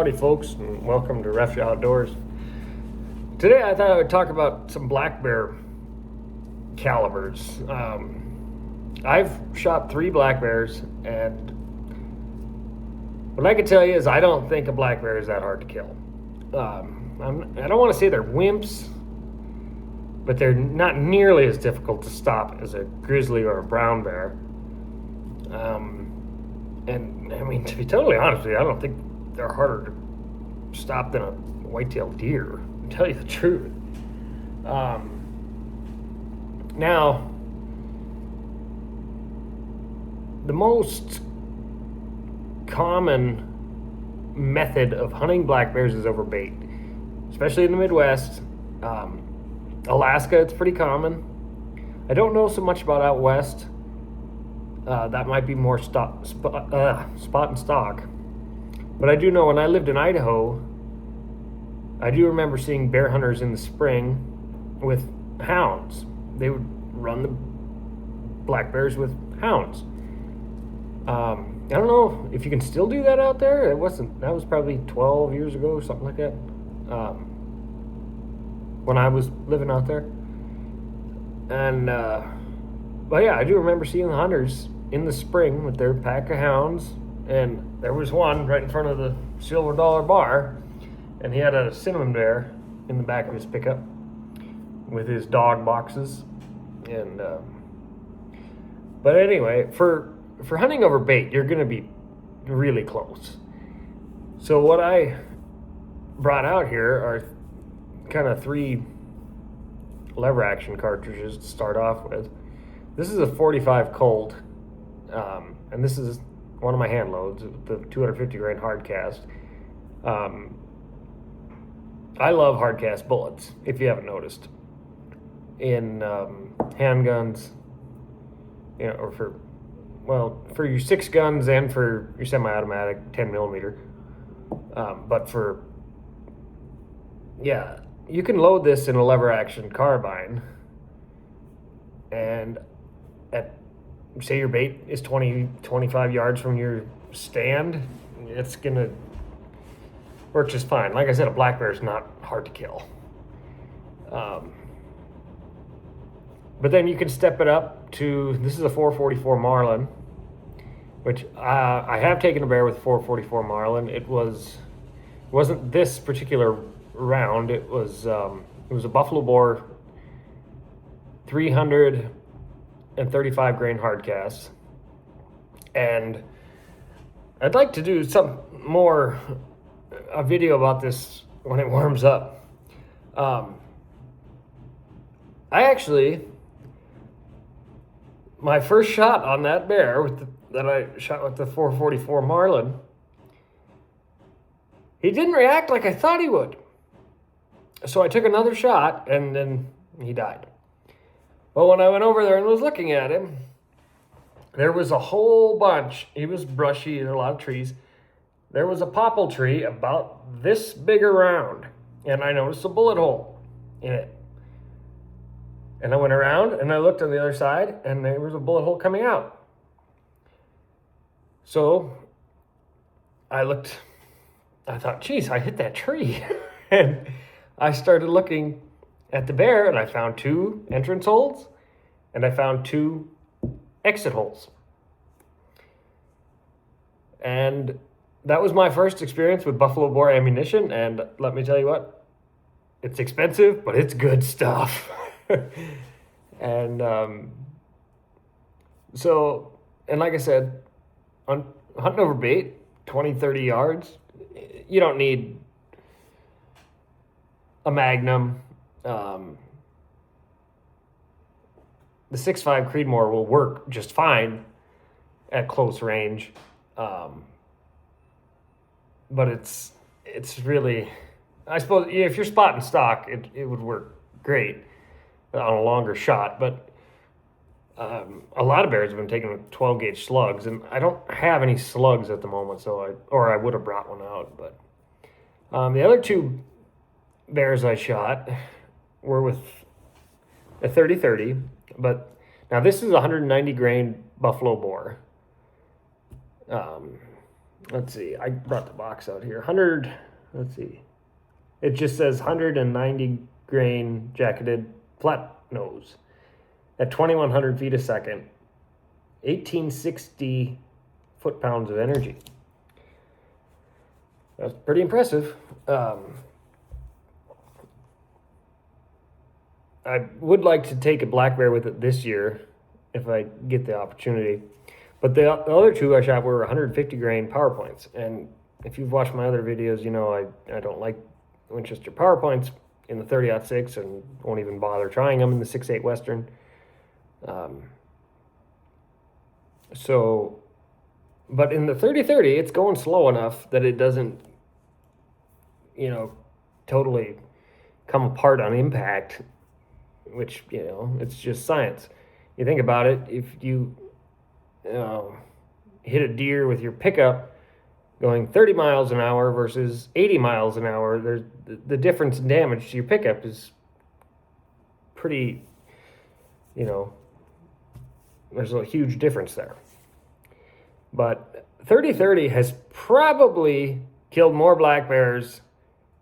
Howdy folks, and welcome to Refuge Outdoors. Today I thought I would talk about some black bear calibers. I've shot 3 black bears, and what I can tell you is I don't think a black bear is that hard to kill. I don't want to say they're wimps, but they're not nearly as difficult to stop as a grizzly or a brown bear. And I mean, to be totally honest with you, I don't think they're harder to stop than a white-tailed deer, to tell you the truth. Now, the most common method of hunting black bears is over bait, especially in the Midwest. Alaska, it's pretty common. I don't know so much about out west. That might be more spot and stock. But I do know when I lived in Idaho, I do remember seeing bear hunters in the spring with hounds. They would run the black bears with hounds. I don't know if you can still do that out there. That was probably 12 years ago or something like that. When I was living out there. And but yeah, I do remember seeing the hunters in the spring with their pack of hounds, and there was one right in front of the Silver Dollar Bar, and he had a cinnamon bear in the back of his pickup with his dog boxes. And but anyway, for hunting over bait, you're going to be really close. So what I brought out here are kind of 3 lever action cartridges to start off with. This is a 45 Colt, and this is one of my hand loads, the 250 grain hard cast. I love hard cast bullets, if you haven't noticed. In handguns, or for your 6 guns and for your semi-automatic 10 millimeter. But you can load this in a lever action carbine, and say your bait is 25 yards from your stand, it's gonna work just fine. Like I said, a black bear is not hard to kill. But then you can step it up to, this is a 444 Marlin, which I have taken a bear with 444 Marlin. It wasn't this particular round. It was a Buffalo Bore 335 grain hard cast, and I'd like to do a video about this when it warms up. My first shot on that bear that I shot with the 444 Marlin, he didn't react like I thought he would. So I took another shot, and then he died. Well, when I went over there and was looking at him, there was a whole bunch. He was brushy in a lot of trees. There was a popple tree about this big around, and I noticed a bullet hole in it. And I went around and I looked on the other side, and there was a bullet hole coming out. So I thought, geez, I hit that tree. And I started looking at the bear, and I found 2 entrance holes, and I found 2 exit holes. And that was my first experience with Buffalo Bore ammunition, and let me tell you what, it's expensive, but it's good stuff. And and like I said, on hunting over bait, 20, 30 yards, you don't need a Magnum. The 6.5 Creedmoor will work just fine at close range, but it's really, I suppose, if you're spot and stock, it would work great on a longer shot. But a lot of bears have been taking 12 gauge slugs, and I don't have any slugs at the moment, or I would have brought one out. But the other 2 bears I shot were with a 30-30, but now this is 190 grain Buffalo Bore. let's see, I brought the box out here. 100, let's see. It just says 190 grain jacketed flat nose at 2,100 feet a second, 1860 foot-pounds of energy. That's pretty impressive. I would like to take a black bear with it this year if I get the opportunity. But the other two I shot were 150 grain power points. And if you've watched my other videos, you know I don't like Winchester power points in the 30-06 and won't even bother trying them in the 6.8 Western. But in the 30-30, it's going slow enough that it doesn't, totally come apart on impact, which, it's just science. You think about it, if you hit a deer with your pickup going 30 miles an hour versus 80 miles an hour, there's the difference in damage to your pickup is pretty, there's a huge difference there. But 30-30 has probably killed more black bears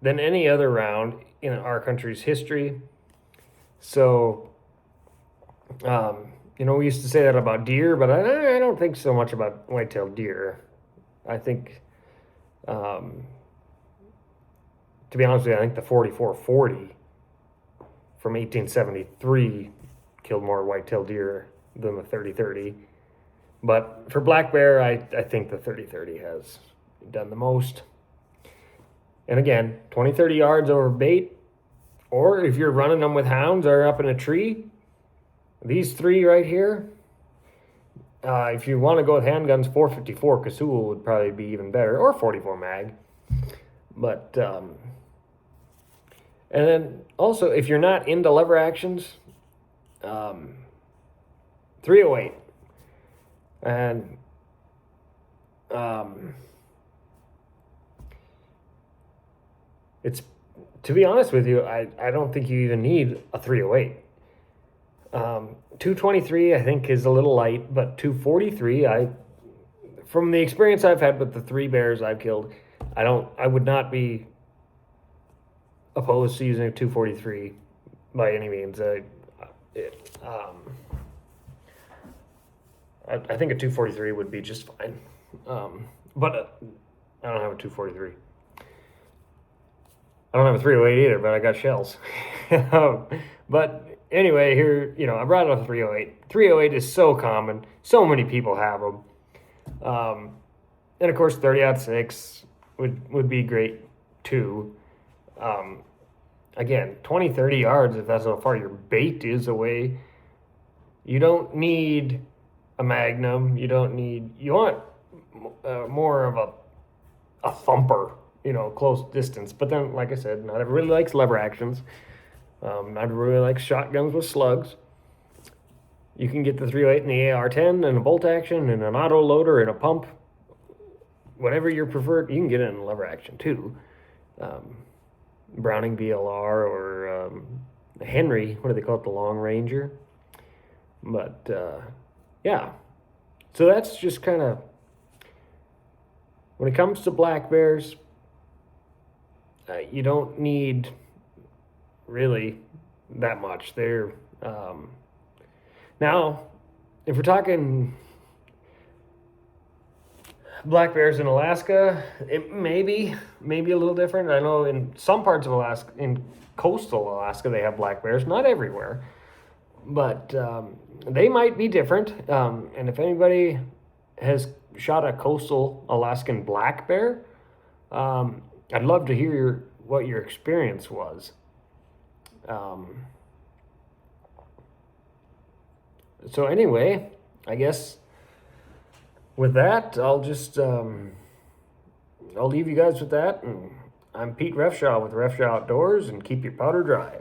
than any other round in our country's history. So, we used to say that about deer, but I don't think so much about white-tailed deer. I think, to be honest with you, I think the 4440 from 1873 killed more white-tailed deer than the 30-30. But for black bear, I think the 30-30 has done the most. And again, 20-30 yards over bait, or if you're running them with hounds or up in a tree, these three right here, if you want to go with handguns, 454 Casull would probably be even better, or 44 mag. But, and then also, if you're not into lever actions, 308. And, it's, to be honest with you, I don't think you even need a 308. 223 I think is a little light, but 243, from the experience I've had with the 3 bears I've killed, I would not be opposed to using a 243 by any means. I think a 243 would be just fine. But I don't have a 243. I don't have a 308 either, but I got shells. But anyway, here, I brought out a 308. 308 is so common. So many people have them. And of course, 30-06 would be great too. Again, 20-30 yards, if that's how far your bait is away. You don't need a Magnum. You want more of a thumper, close distance. But then, like I said, not everybody likes lever actions. Not everybody likes shotguns with slugs. You can get the 308 and the AR-10 and a bolt action and an auto loader and a pump. Whatever your preferred, you can get it in lever action too. Browning BLR or Henry, what do they call it, the Long Ranger? But yeah, so that's just kind of, when it comes to black bears, you don't need really that much. They're now, if we're talking black bears in Alaska, it may be a little different. I know in some parts of Alaska, in coastal Alaska, they have black bears. Not everywhere, but they might be different. And if anybody has shot a coastal Alaskan black bear, I'd love to hear what your experience was. So anyway, I guess with that, I'll just I'll leave you guys with that. And I'm Pete Refshaw with Refshaw Outdoors, and keep your powder dry.